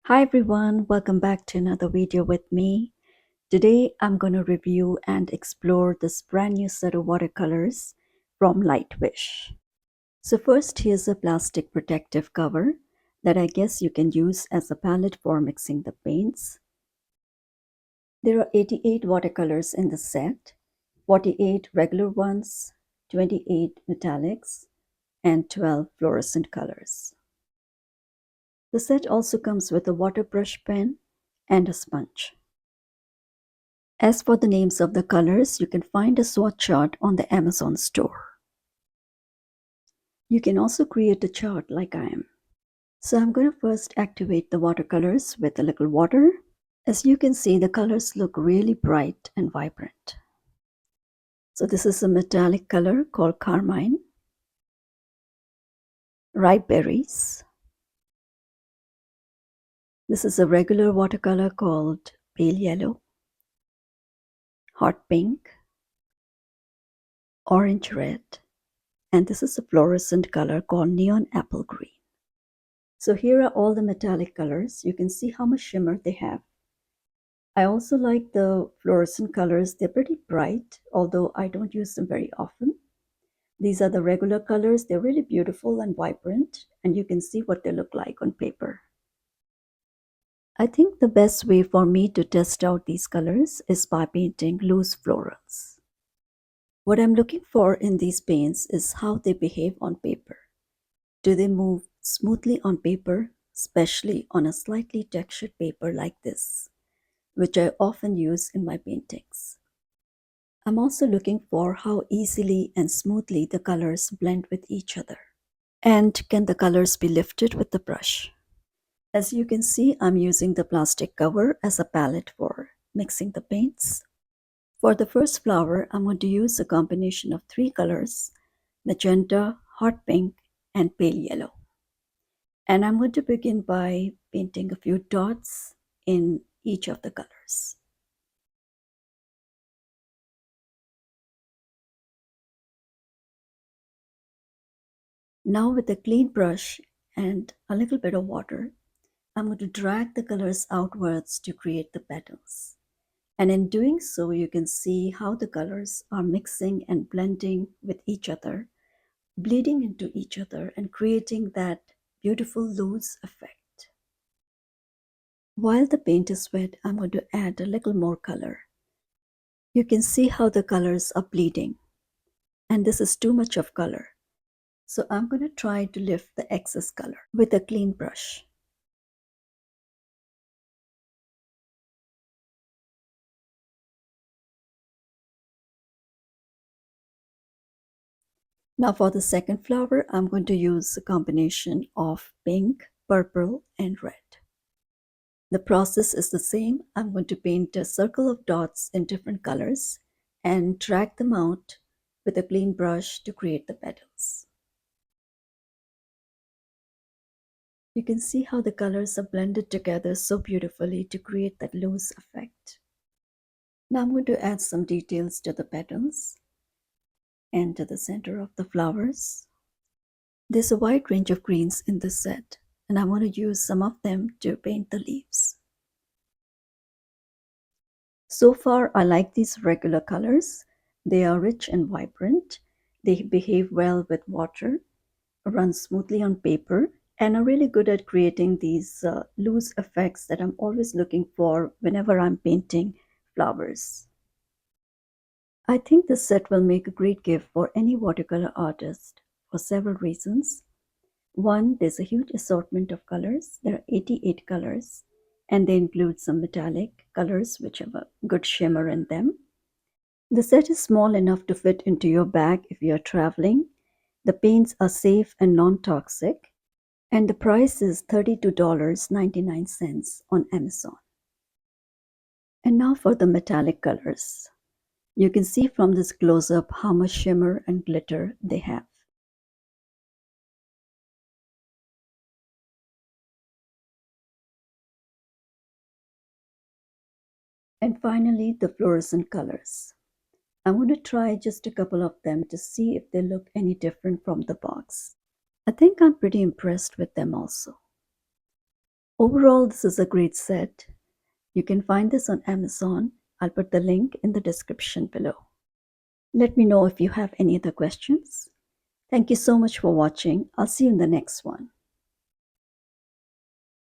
Hi everyone, welcome back to another video with me. Today I'm going to review and explore this brand new set of watercolors from LIGHTWISH. So first, here's a plastic protective cover that I guess you can use as a palette for mixing the paints. There are 88 watercolors in the set, 48 regular ones, 28 metallics, and 12 fluorescent colors. The set also comes with a water brush pen and a sponge. As for the names of the colors, you can find a swatch chart on the Amazon store. You can also create a chart like I am. So I'm going to first activate the watercolors with a little water. As you can see, the colors look really bright and vibrant. So this is a metallic color called Carmine, Ripe Berries. This is a regular watercolor called Pale Yellow, Hot Pink, Orange Red, and this is a fluorescent color called Neon Apple Green. So here are all the metallic colors. You can see how much shimmer they have. I also like the fluorescent colors. They're pretty bright, although I don't use them very often. These are the regular colors. They're really beautiful and vibrant, and you can see what they look like on paper. I think the best way for me to test out these colors is by painting loose florals. What I'm looking for in these paints is how they behave on paper. Do they move smoothly on paper, especially on a slightly textured paper like this, which I often use in my paintings. I'm also looking for how easily and smoothly the colors blend with each other. And can the colors be lifted with the brush? As you can see, I'm using the plastic cover as a palette for mixing the paints. For the first flower, I'm going to use a combination of three colors: magenta, hot pink, and pale yellow. And I'm going to begin by painting a few dots in each of the colors. Now with a clean brush and a little bit of water, I'm going to drag the colors outwards to create the petals. And in doing so, you can see how the colors are mixing and blending with each other, bleeding into each other and creating that beautiful loose effect. While the paint is wet, I'm going to add a little more color. You can see how the colors are bleeding, and this is too much of color. So I'm going to try to lift the excess color with a clean brush. Now for the second flower, I'm going to use a combination of pink, purple, and red. The process is the same. I'm going to paint a circle of dots in different colors and drag them out with a clean brush to create the petals. You can see how the colors are blended together so beautifully to create that loose effect. Now I'm going to add some details to the petals and to the center of the flowers. There's a wide range of greens in this set, and I want to use some of them to paint the leaves. So far, I like these regular colors. They are rich and vibrant. They behave well with water, run smoothly on paper, and are really good at creating these loose effects that I'm always looking for whenever I'm painting flowers. I think this set will make a great gift for any watercolor artist for several reasons. One, there's a huge assortment of colors. There are 88 colors, and they include some metallic colors which have a good shimmer in them. The set is small enough to fit into your bag if you're traveling. The paints are safe and non-toxic, and the price is $32.99 on Amazon. And now for the metallic colors. You can see from this close-up how much shimmer and glitter they have. And finally, the fluorescent colors. I'm going to try just a couple of them to see if they look any different from the box. I think I'm pretty impressed with them also. Overall, this is a great set. You can find this on Amazon. I'll put the link in the description below. Let me know if you have any other questions. Thank you so much for watching. I'll see you in the next one.